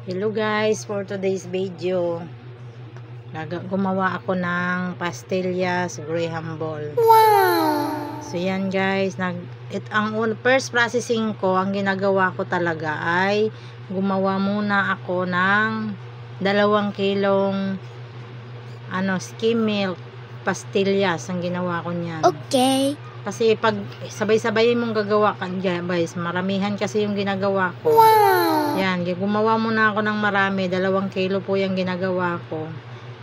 Hello guys, for today's video gumawa ako ng pastillas Graham ball. Wow! So yan guys, first processing ko, ang ginagawa ko talaga ay gumawa muna ako ng 2 kilong skim milk pastillas ang ginawa ko niyan. Okay. Kasi pag sabay-sabay mong gagawa ka guys, maramihan kasi yung ginagawa ko. Wow! Yan, gumawa muna ako ng marami, 2 kilo po yung ginagawa ko.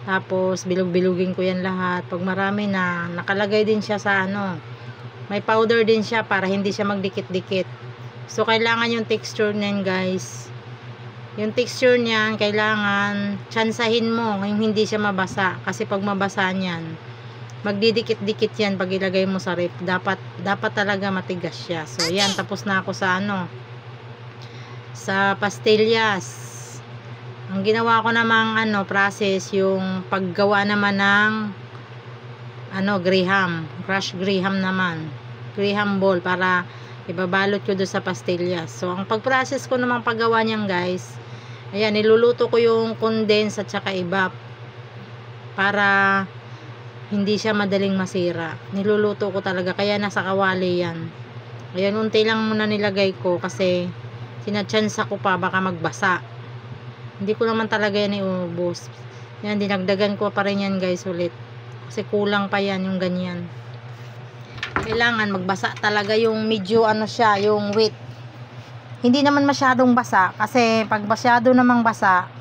Tapos bilog-bilugin ko yan lahat. Pag marami na, nakalagay din siya sa may powder din siya para hindi siya magdikit-dikit. So kailangan yung texture niyan guys. Yung texture niyan kailangan tsansahin mo, hindi siya mabasa, kasi pag mabasa niyan magdidikit-dikit yan pag ilagay mo sa ref. Dapat talaga matigas siya. So yan, tapos na ako sa sa pastillas. Ang ginawa ko namang process, yung paggawa naman ng Graham, crushed Graham naman, Graham ball, para ibabalot ko doon sa pastillas. So ang pag-process ko namang paggawa niyan guys, ayan, niluluto ko yung condense at saka evap para hindi siya madaling masira. Niluluto ko talaga, kaya nasa kawali yan. Ayan, unti lang muna nilagay ko kasi sinatsansa ko pa baka magbasa. Hindi ko naman talaga yan iubos. Yan, dinagdagan ko pa rin yan guys ulit, kasi kulang pa yan yung ganyan. Kailangan magbasa talaga, yung medyo siya, yung wet. Hindi naman masyadong basa, kasi pag masyado namang basa,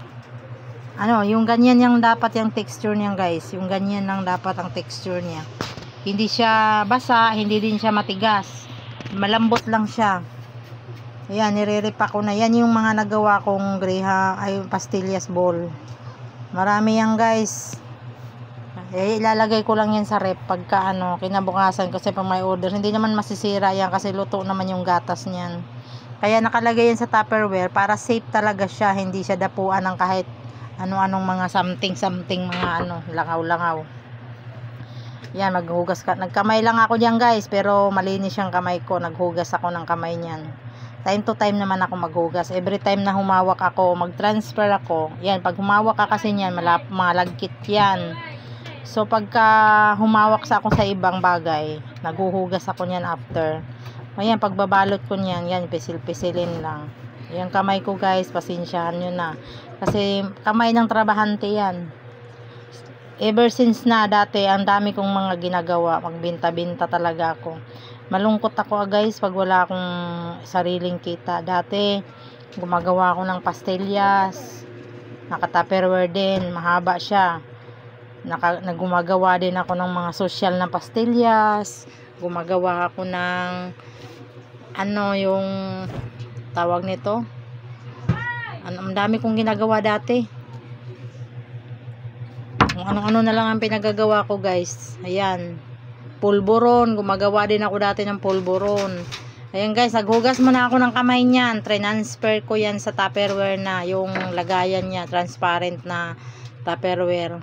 yung ganyan yung dapat yung texture niya guys. Yung ganyan lang dapat ang texture niya. Hindi siya basa, hindi din siya matigas. Malambot lang siya. Ayan, nire-repa ko na. Yan yung mga nagawa kong pastillas ball. Marami yan guys. Ilalagay ko lang yan sa rep pagka kinabukasan, kasi pag may order, hindi naman masisira yan kasi luto naman yung gatas niyan. Kaya nakalagay yan sa Tupperware para safe talaga siya. Hindi siya dapuan ng kahit anong mga something mga langaw-langaw. Yan, maghugas ka. Nagkamay lang ako diyan guys, pero malinis yung kamay ko. Naghugas ako ng kamay niyan. Time to time naman ako maghugas. Every time na humawak ako, mag-transfer ako. Yan, pag humawak ka kasi niyan, malagkit yan. So pagka humawak ako sa ibang bagay, naghuhugas ako niyan after. Ayan, pagbabalot ko niyan, yan, pisil-pisilin lang. Yung kamay ko guys, pasensyahan nyo na. Kasi kamay ng trabahante yan. Ever since na dati, ang dami kong mga ginagawa. Magbinta-binta talaga ako. Malungkot ako guys pag wala akong sariling kita. Dati, gumagawa ako ng pastillas. Naka-Tupperware din. Mahaba siya. Nagumagawa din ako ng mga social na pastillas. Gumagawa ako ng yung tawag nito, ang dami kong ginagawa dati. Kung ano na lang ang pinagagawa ko guys. Ayan, pulburon, gumagawa din ako dati ng pulburon. Ayan guys, naghugas muna ako ng kamay niyan. Transfer ko yan sa Tupperware na, yung lagayan niya transparent na Tupperware.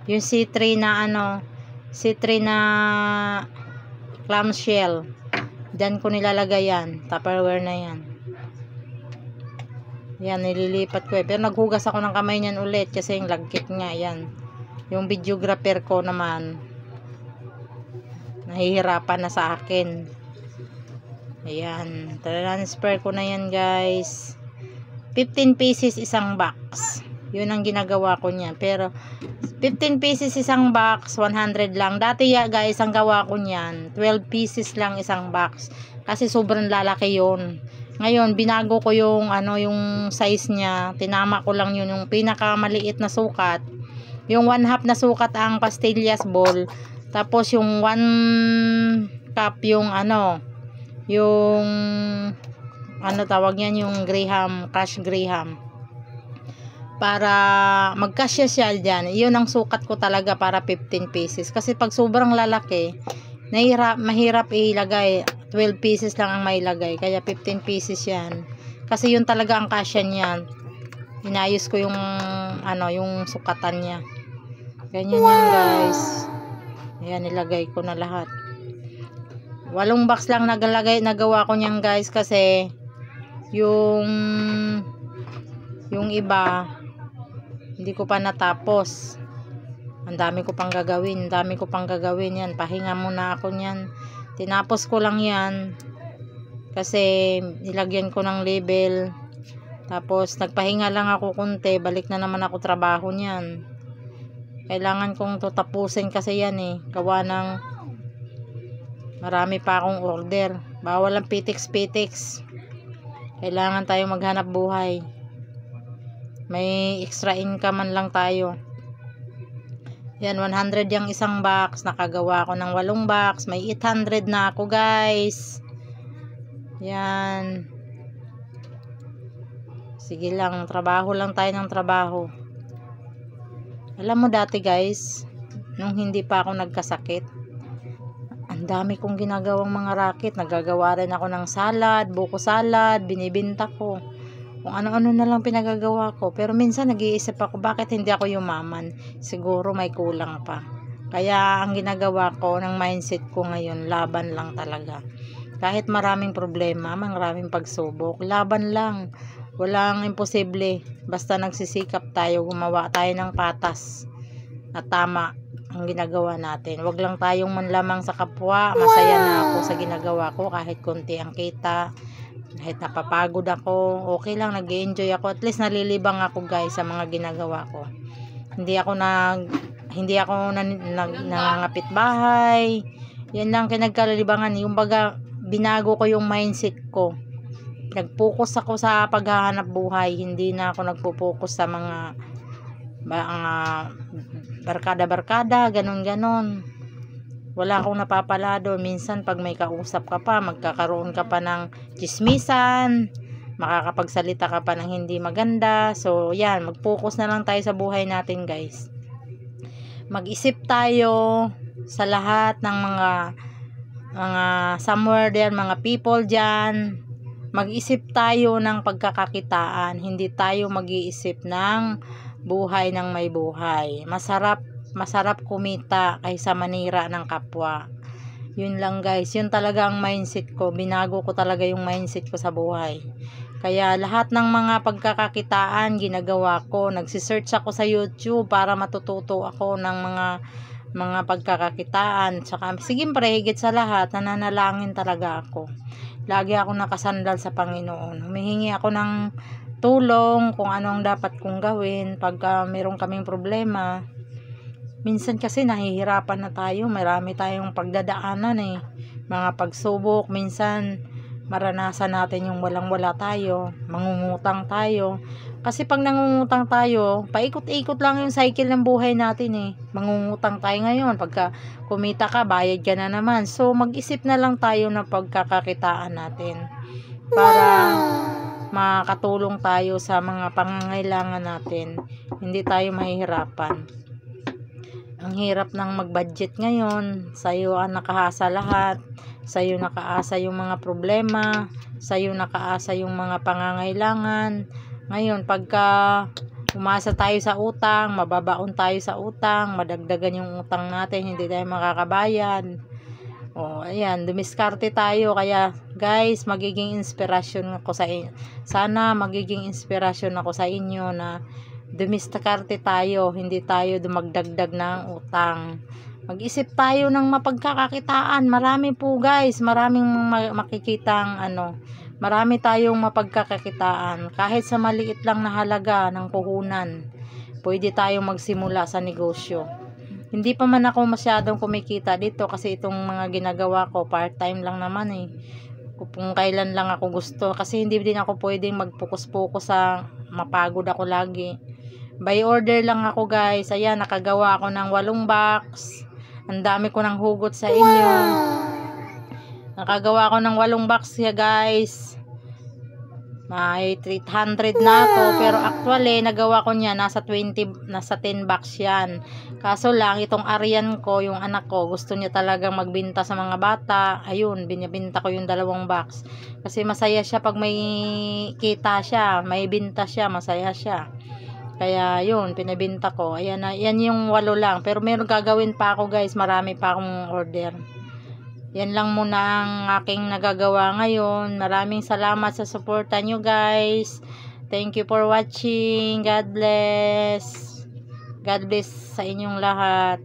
Yung C3 na C3 na clamshell, dyan ko nilalagay yan, Tupperware na yan. Yan, nililipat ko pero naghugas ako ng kamay niyan ulit kasi yung lagkit nga yan. Yung videographer ko naman nahihirapan na sa akin. Ayan, transfer ko na yan guys. 15 pieces isang box, yun ang ginagawa ko niyan. Pero 15 pieces isang box, 100 lang. Dati guys, ang gawa ko niyan 12 pieces lang isang box, kasi sobrang lalaki yun. Ngayon, binago ko yung yung size niya. Tinama ko lang yun, yung pinakamaliit na sukat. Yung 1/2 na sukat ang pastillas ball. Tapos yung 1 cup yung yung tawag niyan, yung Graham, crushed Graham. Para magkasya siya dyan. Yun ang sukat ko talaga para 15 pieces. Kasi pag sobrang lalaki, mahirap ilagay. 12 pieces lang ang mailagay, kaya 15 pieces yan, kasi yun talaga ang kasya niyan. Inayos ko yung yung sukatan niya. Ganyan yun guys. Ayan, nilagay ko na lahat. 8 box lang nagawa ko niyan guys, kasi yung Yung iba, hindi ko pa natapos. Ang dami ko pang gagawin. Yan. Pahinga muna ako niyan. Tinapos ko lang yan. Kasi nilagyan ko ng label. Tapos nagpahinga lang ako konti. Balik na naman ako trabaho niyan. Kailangan kong tutapusin kasi yan eh. Gawa ng marami pa akong order. Bawal ang pitix-pitix. Kailangan tayo maghanap buhay. May extra income man lang tayo. Yan, 100 yung isang box. Nakagawa ko ng 8 box. May 800 na ako, guys. Yan. Sige lang, trabaho lang tayo ng trabaho. Alam mo dati, guys, nung hindi pa ako nagkasakit, ang dami kong ginagawang mga racket. Nagagawa rin ako ng salad, buko salad, binibinta ko. Kung ano-ano na lang pinagagawa ko. Pero minsan nag-iisip ako, bakit hindi ako yumaman? Siguro may kulang pa. Kaya ang ginagawa ko ng mindset ko ngayon, laban lang talaga. Kahit maraming problema, maraming pagsubok, laban lang. Walang imposible. Basta nagsisikap tayo, gumawa tayo ng patas at tama ang ginagawa natin. Wag lang tayong manlamang sa kapwa. Masaya na ako sa ginagawa ko kahit konti ang kita. Kahit napapagod ako, okay lang, nag-enjoy ako. At least nalilibang ako, guys, sa mga ginagawa ko. Hindi ako nangangapit bahay. Yan lang kinagkalibangan. Yung baga, binago ko yung mindset ko. Nag-focus ako sa paghahanap buhay. Hindi na ako nagpo-focus sa mga barkada-barkada, ganon-ganon. Wala akong napapala doon. Minsan pag may kausap ka pa, magkakaroon ka pa ng chismisan, makakapagsalita ka pa ng hindi maganda. So yan, mag-focus na lang tayo sa buhay natin, guys. Mag-isip tayo sa lahat ng mga somewhere there, mga people dyan. Mag-isip tayo ng pagkakakitaan. Hindi tayo mag-iisip ng buhay ng may buhay. Masarap kumita kaysa manira ng kapwa. Yun lang, guys. Yun talaga ang mindset ko. Binago ko talaga yung mindset ko sa buhay. Kaya lahat ng mga pagkakakitaan ginagawa ko. Nagsisearch ako sa YouTube para matututo ako ng mga pagkakakitaan. Tsaka, sigempre, higit sa lahat, nananalangin talaga ako. Lagi ako nakasandal sa Panginoon. Humihingi ako ng tulong kung ano ang dapat kong gawin pagka meron kaming problema. Minsan kasi nahihirapan na tayo. Marami tayong pagdadaanan eh. Mga pagsubok. Minsan maranasan natin yung walang-wala tayo. Mangungutang tayo. Kasi pag nangungutang tayo, paikot-ikot lang yung cycle ng buhay natin eh. Mangungutang tayo ngayon. Pagka kumita ka, bayad ka na naman. So mag-isip na lang tayo ng pagkakakitaan natin. Para makatulong tayo sa mga pangangailangan natin. Hindi tayo mahihirapan. Ang hirap ng mag-budget ngayon. Sa'yo ang nakahasa lahat. Sa'yo nakaasa yung mga problema. Sa'yo nakaasa yung mga pangangailangan. Ngayon, pagka umasa tayo sa utang, mababaon tayo sa utang, madagdagan yung utang natin, hindi tayo makakabayad. O, ayan, dumiskarte tayo. Kaya, guys, magiging inspirasyon ako sa inyo. Sana magiging inspirasyon ako sa inyo na dumiskarte tayo, hindi tayo dumagdagdag ng utang. Mag-isip tayo ng mapagkakakitaan. Marami po, guys, maraming makikitang marami tayong mapagkakakitaan. Kahit sa maliit lang na halaga ng puhunan, pwede tayong magsimula sa negosyo. Hindi pa man ako masyadong kumikita dito kasi itong mga ginagawa ko part-time lang naman eh. Kung kailan lang ako gusto, kasi hindi din ako pwedeng mag-focus-focus sa mapagod ako lagi. By order lang ako, guys. Ayan, nakagawa ako ng 8 box. Ang dami ko ng hugot sa inyo. Nakagawa ko ng 8 box siya, guys. May 300 na ako, pero actually nagawa ko niya nasa 10 box yan. Kaso lang itong Arian ko, yung anak ko, gusto niya talagang magbenta sa mga bata. Ayun, binibenta ko yung 2 box. Kasi masaya siya pag may kita siya, may binta siya, masaya siya. Kaya yun, pinibenta ko. Ayan na, yan yung 8 lang. Pero meron gagawin pa ako, guys. Marami pa akong order. Yan lang muna ang aking nagagawa ngayon. Maraming salamat sa suporta nyo, guys. Thank you for watching. God bless. God bless sa inyong lahat.